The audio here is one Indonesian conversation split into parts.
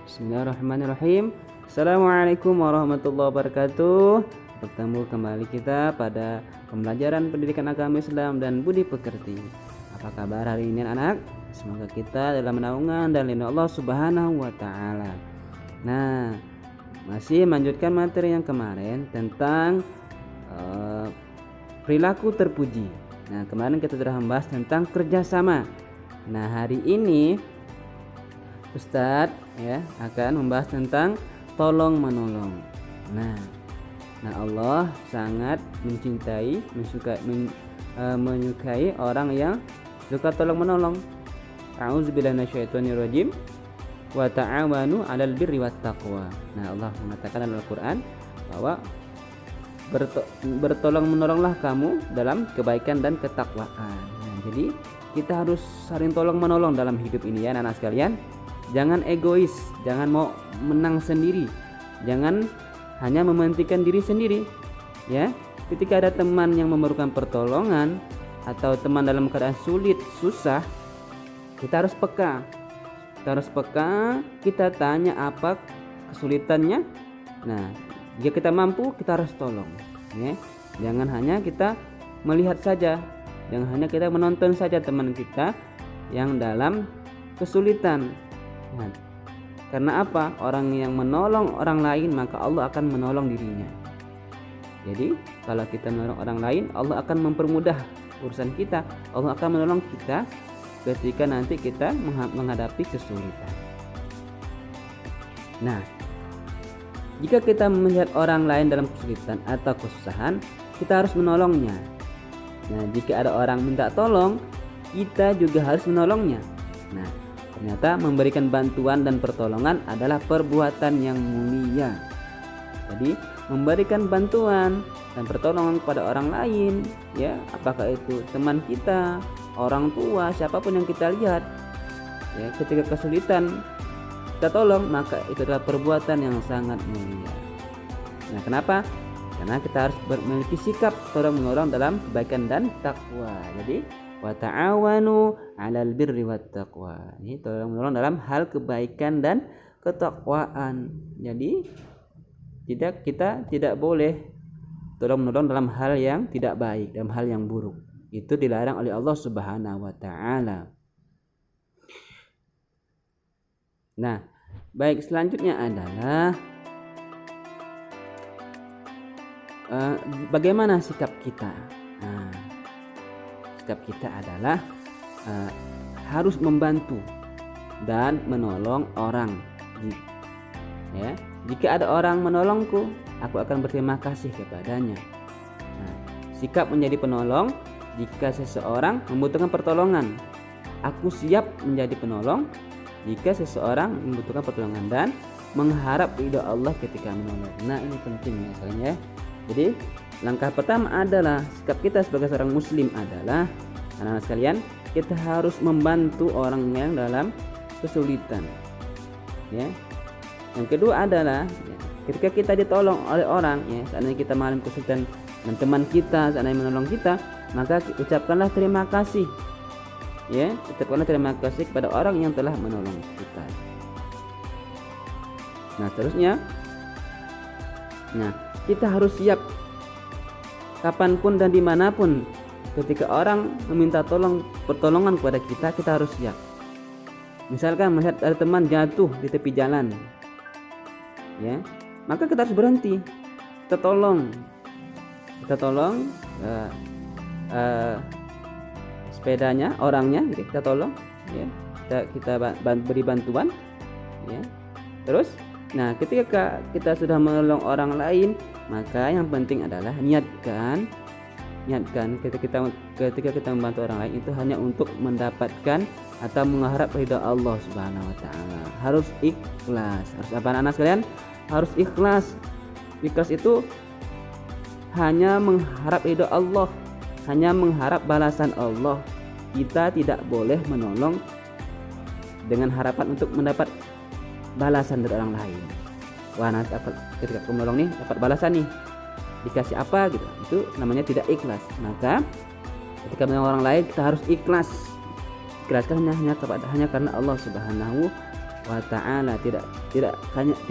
Bismillahirrahmanirrahim. Assalamualaikum warahmatullahi wabarakatuh. Bertemu kembali kita pada pembelajaran pendidikan agama Islam dan budi pekerti. Apa kabar hari ini anak? Semoga kita dalam naungan dan lindungan Allah Subhanahu wa taala. Nah, masih melanjutkan materi yang kemarin tentang perilaku terpuji. Nah, kemarin kita sudah membahas tentang kerjasama. Nah, hari ini Ustadz akan membahas tentang tolong menolong. Nah Allah sangat menyukai orang yang suka tolong menolong. A'udzubillahi minasyaitonirrajim. Wa ta'awanu 'alal birri wat taqwa. Nah, Allah mengatakan dalam Al-Qur'an bahwa bertolong menolonglah kamu dalam kebaikan dan ketakwaan. Nah, jadi kita harus saling tolong menolong dalam hidup ini ya anak-anak sekalian. Jangan egois, jangan mau menang sendiri, jangan hanya mementingkan diri sendiri. Ya, ketika ada teman yang memerlukan pertolongan atau teman dalam keadaan sulit, susah, kita harus peka. Kita tanya apa kesulitannya. Nah, jika kita mampu, kita harus tolong. Ya, jangan hanya kita melihat saja, jangan hanya kita menonton saja teman kita yang dalam kesulitan. Nah, karena apa? Orang yang menolong orang lain maka Allah akan menolong dirinya. Jadi kalau kita menolong orang lain, Allah akan mempermudah urusan kita. Allah akan menolong kita ketika nanti kita menghadapi kesulitan. Nah, jika kita melihat orang lain dalam kesulitan atau kesusahan, kita harus menolongnya. Nah, jika ada orang minta tolong, kita juga harus menolongnya. Nah, ternyata memberikan bantuan dan pertolongan adalah perbuatan yang mulia. Jadi memberikan bantuan dan pertolongan kepada orang lain, ya, apakah itu teman kita, orang tua, siapapun yang kita lihat, ya, ketika kesulitan kita tolong, maka itu adalah perbuatan yang sangat mulia. Nah, kenapa? Karena kita harus memiliki sikap tolong menolong dalam kebaikan dan takwa. Jadi wa ta'awanu 'alal birri wat taqwa. Ini tolong menolong dalam hal kebaikan dan ketakwaan. Jadi kita tidak boleh tolong menolong dalam hal yang tidak baik, dalam hal yang buruk. Itu dilarang oleh Allah Subhanahu wa taala. Nah, baik, selanjutnya adalah bagaimana sikap kita. Nah, sikap kita adalah harus membantu dan menolong orang. Ya, jika ada orang menolongku, aku akan berterima kasih kepadanya. Nah, sikap menjadi penolong jika seseorang membutuhkan pertolongan. Aku siap menjadi penolong jika seseorang membutuhkan pertolongan dan mengharap ridha Allah ketika menolong. Nah, ini penting ya kalian ya. Jadi langkah pertama adalah sikap kita sebagai seorang muslim adalah anak-anak sekalian, kita harus membantu orang yang dalam kesulitan. Ya. Yang kedua adalah ketika kita ditolong oleh orang, ya, seandainya kita mengalami kesulitan dan teman kita seandainya menolong kita, maka ucapkanlah terima kasih. Ya, ucapkanlah terima kasih kepada orang yang telah menolong kita. Nah, seterusnya, kita harus siap kapanpun dan dimanapun ketika orang meminta pertolongan kepada kita, kita harus siap. Misalkan melihat ada teman jatuh di tepi jalan, ya, maka kita harus berhenti, kita tolong sepedanya, orangnya, kita tolong, ya, kita beri bantuan, ya. Terus, nah, ketika kita sudah menolong orang lain, maka yang penting adalah niatkan ketika kita membantu orang lain itu hanya untuk mendapatkan atau mengharap ridha Allah Subhanahu wa taala. Harus ikhlas. Harus apa anak sekalian? Harus ikhlas. Ikhlas itu hanya mengharap ridha Allah, hanya mengharap balasan Allah. Kita tidak boleh menolong dengan harapan untuk mendapat balasan dari orang lain. Wah, nanti ketika aku menolong nih dapat balasan nih, dikasih apa gitu, itu namanya tidak ikhlas. Maka ketika menolong orang lain kita harus ikhlaskan hanya karena Allah Subhanahu wa ta'ala, tidak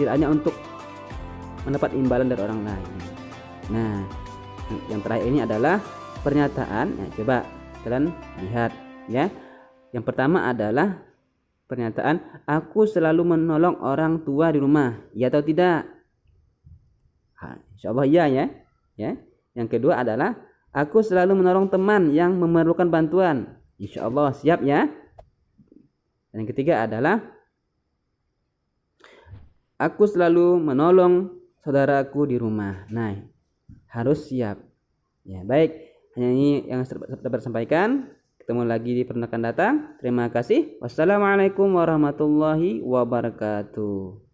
hanya untuk mendapat imbalan dari orang lain. Nah, yang terakhir ini adalah pernyataan. Nah, coba kalian lihat ya. Yang pertama adalah pernyataan, aku selalu menolong orang tua di rumah. Ya atau tidak? Insyaallah iya ya. Ya. Yang kedua adalah aku selalu menolong teman yang memerlukan bantuan. Insyaallah siap ya. Dan yang ketiga adalah aku selalu menolong saudaraku di rumah. Nah, harus siap. Ya, baik. Hanya ini yang dapat sampaikan. Ketemu lagi di pertemuan akan datang. Terima kasih. Wassalamualaikum warahmatullahi wabarakatuh.